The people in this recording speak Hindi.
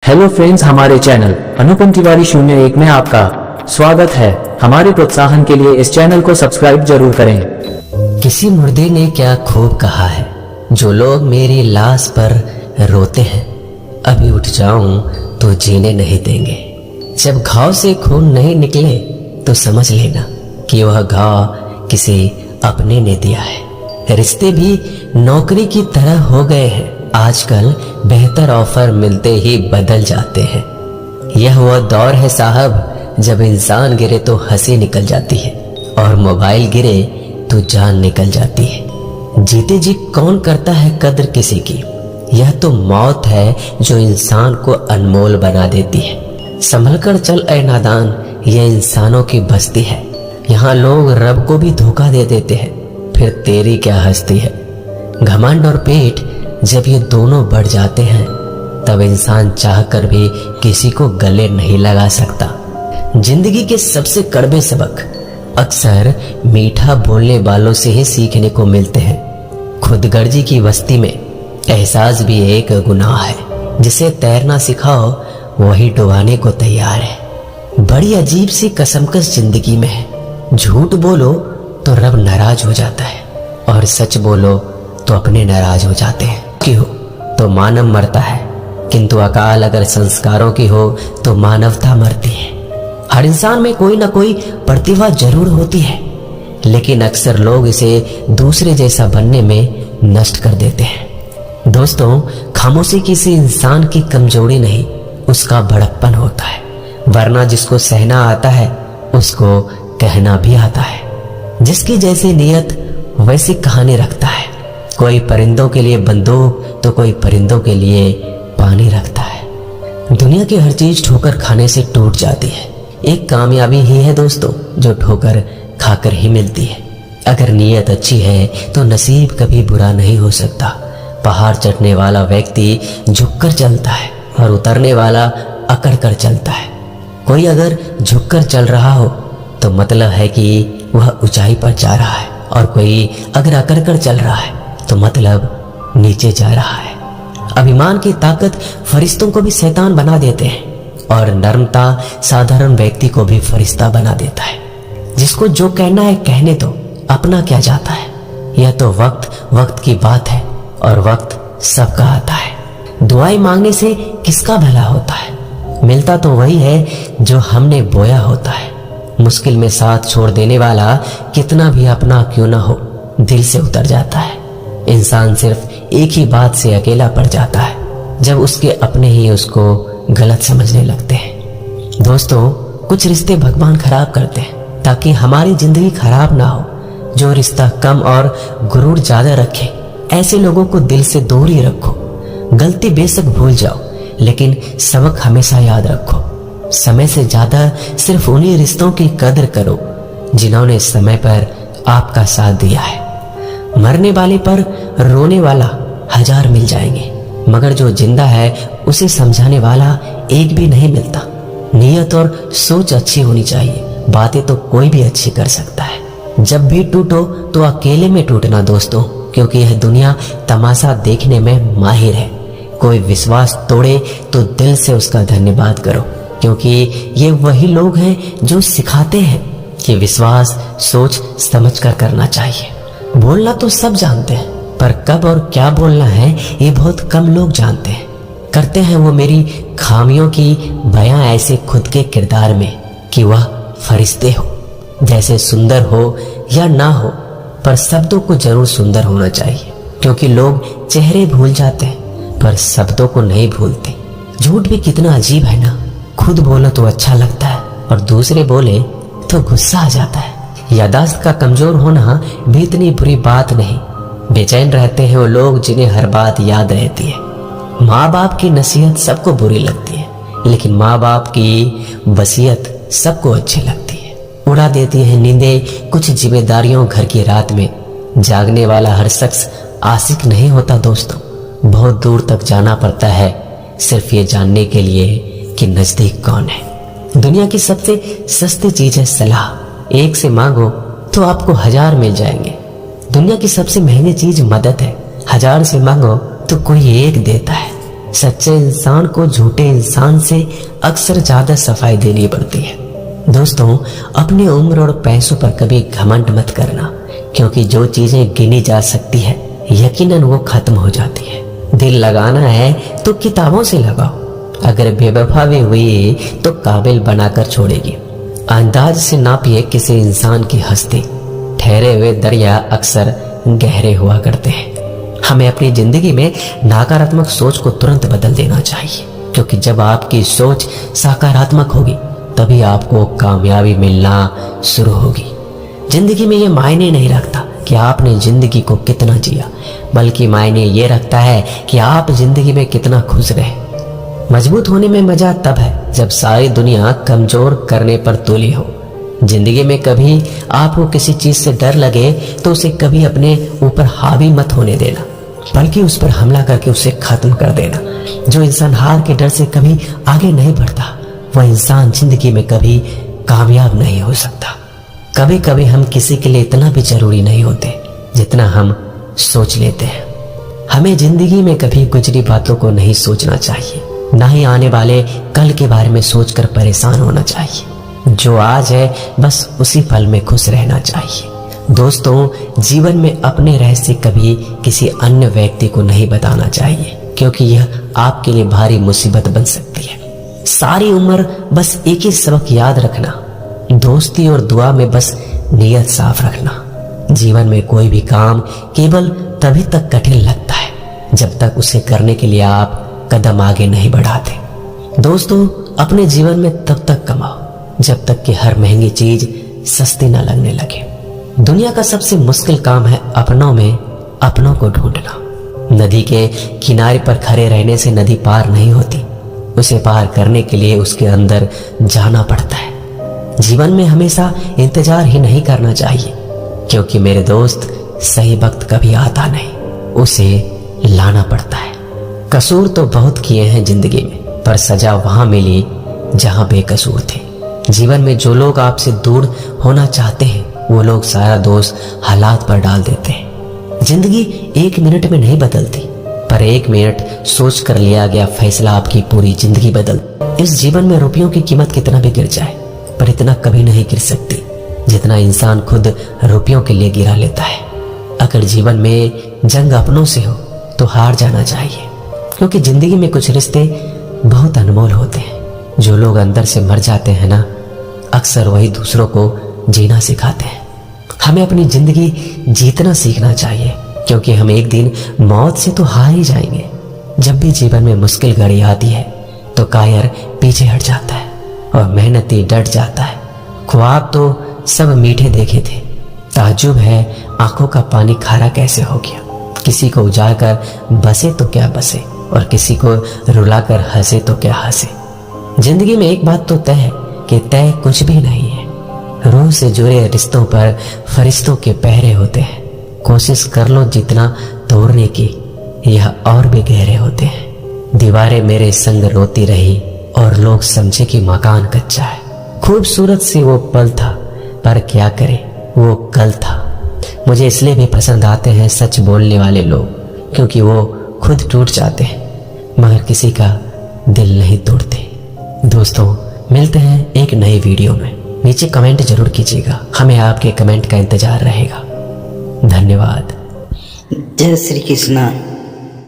हेलो फ्रेंड्स, हमारे चैनल अनुपम तिवारी 01 में आपका स्वागत है। हमारे प्रोत्साहन के लिए इस चैनल को सब्सक्राइब जरूर करें। किसी मुर्दे ने क्या खूब कहा है, जो लोग मेरी लाश पर रोते हैं, अभी उठ जाऊं तो जीने नहीं देंगे। जब घाव से खून नहीं निकले तो समझ लेना कि वह घाव किसी अपने ने दिया है। रिश्ते भी नौकरी की तरह हो गए हैं, आजकल बेहतर ऑफर मिलते ही बदल जाते हैं। यह वह दौर है साहब, जब इंसान गिरे तो हंसी निकल जाती है और मोबाइल गिरे तो जान निकल जाती है। जीते जी कौन करता है कद्र किसी की, यह तो मौत है जो इंसान को अनमोल बना देती है। संभल कर चल ऐ नादान, यह इंसानों की बस्ती है। यहाँ लोग रब को भी धोखा दे देते हैं, फिर तेरी क्या हस्ती है। घमंड और पेट जब ये दोनों बढ़ जाते हैं, तब इंसान चाहकर भी किसी को गले नहीं लगा सकता। जिंदगी के सबसे कड़वे सबक अक्सर मीठा बोलने वालों से ही सीखने को मिलते हैं। खुदगर्जी की बस्ती में एहसास भी एक गुनाह है। जिसे तैरना सिखाओ वही डुबाने को तैयार है। बड़ी अजीब सी कसमकस जिंदगी में है। झूठ बोलो तो रब नाराज हो जाता है और सच बोलो तो अपने नाराज हो जाते हैं। क्यों तो मानव मरता है, किंतु अकाल अगर संस्कारों की हो तो मानवता मरती है। हर इंसान में कोई ना कोई प्रतिभा जरूर होती है, लेकिन अक्सर लोग इसे दूसरे जैसा बनने में नष्ट कर देते हैं। दोस्तों, खामोशी किसी इंसान की कमजोरी नहीं, उसका बड़प्पन होता है। वरना जिसको सहना आता है उसको कहना भी आता है। जिसकी जैसी नियत वैसी कहानी रखता है। कोई परिंदों के लिए बंदूक तो कोई परिंदों के लिए पानी रखता है। दुनिया की हर चीज ठोकर खाने से टूट जाती है। एक कामयाबी ही है दोस्तों, जो ठोकर खाकर ही मिलती है। अगर नीयत अच्छी है तो नसीब कभी बुरा नहीं हो सकता। पहाड़ चढ़ने वाला व्यक्ति झुककर चलता है और उतरने वाला अकड़ कर चलता है। कोई अगर झुककर चल रहा हो तो मतलब है कि वह ऊंचाई पर जा रहा है, और कोई अगर अकड़ कर चल रहा है तो मतलब नीचे जा रहा है। अभिमान की ताकत फरिश्तों को भी शैतान बना देते हैं, और नर्मता साधारण व्यक्ति को भी फरिश्ता बना देता है। जिसको जो कहना है कहने दो, अपना क्या जाता है। यह तो वक्त की बात है, और वक्त सबका आता है। दुआएं मांगने से किसका भला होता है, मिलता तो वही है जो हमने बोया होता है। मुश्किल में साथ छोड़ देने वाला कितना भी अपना क्यों ना हो, दिल से उतर जाता है। इंसान सिर्फ एक ही बात से अकेला पड़ जाता है, जब उसके अपने ही उसको गलत समझने लगते हैं। दोस्तों, कुछ रिश्ते भगवान खराब करते हैं ताकि हमारी जिंदगी खराब ना हो। जो रिश्ता कम और गुरूर ज्यादा रखे, ऐसे लोगों को दिल से दूर ही रखो। गलती बेशक भूल जाओ, लेकिन सबक हमेशा याद रखो। समय से ज्यादा सिर्फ उन्हीं रिश्तों की कदर करो जिन्होंने समय पर आपका साथ दिया है। मरने वाले पर रोने वाला 1000 मिल जाएंगे, मगर जो जिंदा है उसे समझाने वाला एक भी नहीं मिलता। नियत और सोच अच्छी होनी चाहिए, बातें तो कोई भी अच्छी कर सकता है। जब भी टूटो तो अकेले में टूटना दोस्तों, क्योंकि यह दुनिया तमाशा देखने में माहिर है। कोई विश्वास तोड़े तो दिल से उसका धन्यवाद करो, क्योंकि ये वही लोग हैं जो सिखाते हैं कि विश्वास सोच समझ कर करना चाहिए। बोलना तो सब जानते हैं, पर कब और क्या बोलना है ये बहुत कम लोग जानते हैं। करते हैं वो मेरी खामियों की बयां ऐसे खुद के किरदार में कि वह फरिश्ते हो। जैसे सुंदर हो या ना हो, पर शब्दों को जरूर सुंदर होना चाहिए, क्योंकि लोग चेहरे भूल जाते हैं पर शब्दों को नहीं भूलते। झूठ भी कितना अजीब है ना, खुद बोलो तो अच्छा लगता है और दूसरे बोले तो गुस्सा आ जाता है। यादाश्त का कमजोर होना भी इतनी बुरी बात नहीं। बेचैन रहते हैं वो लोग जिन्हें हर बात याद रहती है। माँ बाप की नसीहत सबको बुरी लगती है, लेकिन माँ बाप की वसीयत सबको अच्छी लगती है। उड़ा देती है नींदें कुछ जिम्मेदारियों घर की रात में। जागने वाला हर शख्स आशिक नहीं होता दोस्तों। बहुत दूर तक जाना पड़ता है सिर्फ ये जानने के लिए कि नजदीक कौन है। दुनिया की सबसे सस्ती चीज है सलाह। एक से मांगो तो आपको 1000 मिल जाएंगे। दुनिया की सबसे महंगी चीज मदद है। 1000 से मांगो तो कोई एक देता है। सच्चे इंसान को झूठे इंसान से अक्सर ज्यादा सफाई देनी पड़ती है। दोस्तों, अपनी उम्र और पैसों पर कभी घमंड मत करना, क्योंकि जो चीजें गिनी जा सकती है यकीनन वो खत्म हो जाती है। दिल लगाना है तो किताबों से लगाओ, अगर बेवफा भी हुई तो काबिल बनाकर छोड़ेगी। अंदाज से नापिए किसी इंसान की हस्ती, ठहरे हुए दरिया अक्सर गहरे हुआ करते हैं। हमें अपनी जिंदगी में नकारात्मक सोच को तुरंत बदल देना चाहिए, क्योंकि जब आपकी सोच सकारात्मक होगी तभी आपको कामयाबी मिलना शुरू होगी। जिंदगी में ये मायने नहीं रखता कि आपने जिंदगी को कितना जिया, बल्कि मायने ये रखता है कि आप जिंदगी में कितना खुश रहे। मजबूत होने में मजा तब है जब सारी दुनिया कमजोर करने पर तुली हो। जिंदगी में कभी आपको किसी चीज से डर लगे तो उसे कभी अपने ऊपर हावी मत होने देना, बल्कि उस पर हमला करके उसे खत्म कर देना। जो इंसान हार के डर से कभी आगे नहीं बढ़ता, वह इंसान जिंदगी में कभी कामयाब नहीं हो सकता। कभी कभी हम किसी के लिए इतना भी जरूरी नहीं होते जितना हम सोच लेते हैं। हमें जिंदगी में कभी गुजरी बातों को नहीं सोचना चाहिए, ना ही आने वाले कल के बारे में सोचकर परेशान होना चाहिए। जो आज है बस उसी पल में खुश रहना चाहिए। दोस्तों, जीवन में अपने रहस्य कभी किसी अन्य व्यक्ति को नहीं बताना चाहिए, क्योंकि यह आपके लिए भारी मुसीबत बन सकती है। सारी उम्र बस एक ही सबक याद रखना, दोस्ती और दुआ में बस नीयत साफ रखना। जीवन में कोई भी काम केवल तभी तक कठिन लगता है जब तक उसे करने के लिए आप कदम आगे नहीं बढ़ाते। दोस्तों, अपने जीवन में तब तक कमाओ जब तक कि हर महंगी चीज सस्ती न लगने लगे। दुनिया का सबसे मुश्किल काम है अपनों में अपनों को ढूंढना। नदी के किनारे पर खड़े रहने से नदी पार नहीं होती, उसे पार करने के लिए उसके अंदर जाना पड़ता है। जीवन में हमेशा इंतजार ही नहीं करना चाहिए, क्योंकि मेरे दोस्त सही वक्त कभी आता नहीं, उसे लाना पड़ता है। कसूर तो बहुत किए हैं जिंदगी में, पर सजा वहां मिली जहां बेकसूर थे। जीवन में जो लोग आपसे दूर होना चाहते हैं, वो लोग सारा दोष हालात पर डाल देते हैं। जिंदगी 1 मिनट में नहीं बदलती, पर 1 मिनट सोच कर लिया गया फैसला आपकी पूरी जिंदगी बदल। इस जीवन में रुपयों की कीमत कितना भी गिर जाए, पर इतना कभी नहीं गिर सकती जितना इंसान खुद रुपयों के लिए गिरा लेता है। अगर जीवन में जंग अपनों से हो तो हार जाना चाहिए, क्योंकि जिंदगी में कुछ रिश्ते बहुत अनमोल होते हैं। जो लोग अंदर से मर जाते हैं ना, अक्सर वही दूसरों को जीना सिखाते हैं। हमें अपनी जिंदगी जीतना सीखना चाहिए, क्योंकि हम एक दिन मौत से तो हार ही जाएंगे। जब भी जीवन में मुश्किल घड़ी आती है तो कायर पीछे हट जाता है और मेहनती डट जाता है। ख्वाब तो सब मीठे देखे थे, ताज्जुब है आंखों का पानी खारा कैसे हो गया। किसी को उजागर बसे तो क्या बसे, और किसी को रुलाकर हंसे तो क्या हंसे। जिंदगी में एक बात तो तय है कि तय कुछ भी नहीं है। रूह से जुड़े रिश्तों पर फरिश्तों के पहरे होते हैं। कोशिश कर लो जितना तोड़ने की, यह और भी गहरे होते हैं। दीवारें मेरे संग रोती रही और लोग समझे कि मकान कच्चा है। खूबसूरत सी वो पल था, पर क्या करे वो कल था। मुझे इसलिए भी पसंद आते हैं सच बोलने वाले लोग, क्योंकि वो खुद टूट जाते हैं मगर किसी का दिल नहीं तोड़ते। दोस्तों, मिलते हैं एक नई वीडियो में। नीचे कमेंट जरूर कीजिएगा, हमें आपके कमेंट का इंतजार रहेगा। धन्यवाद। जय श्री कृष्णा।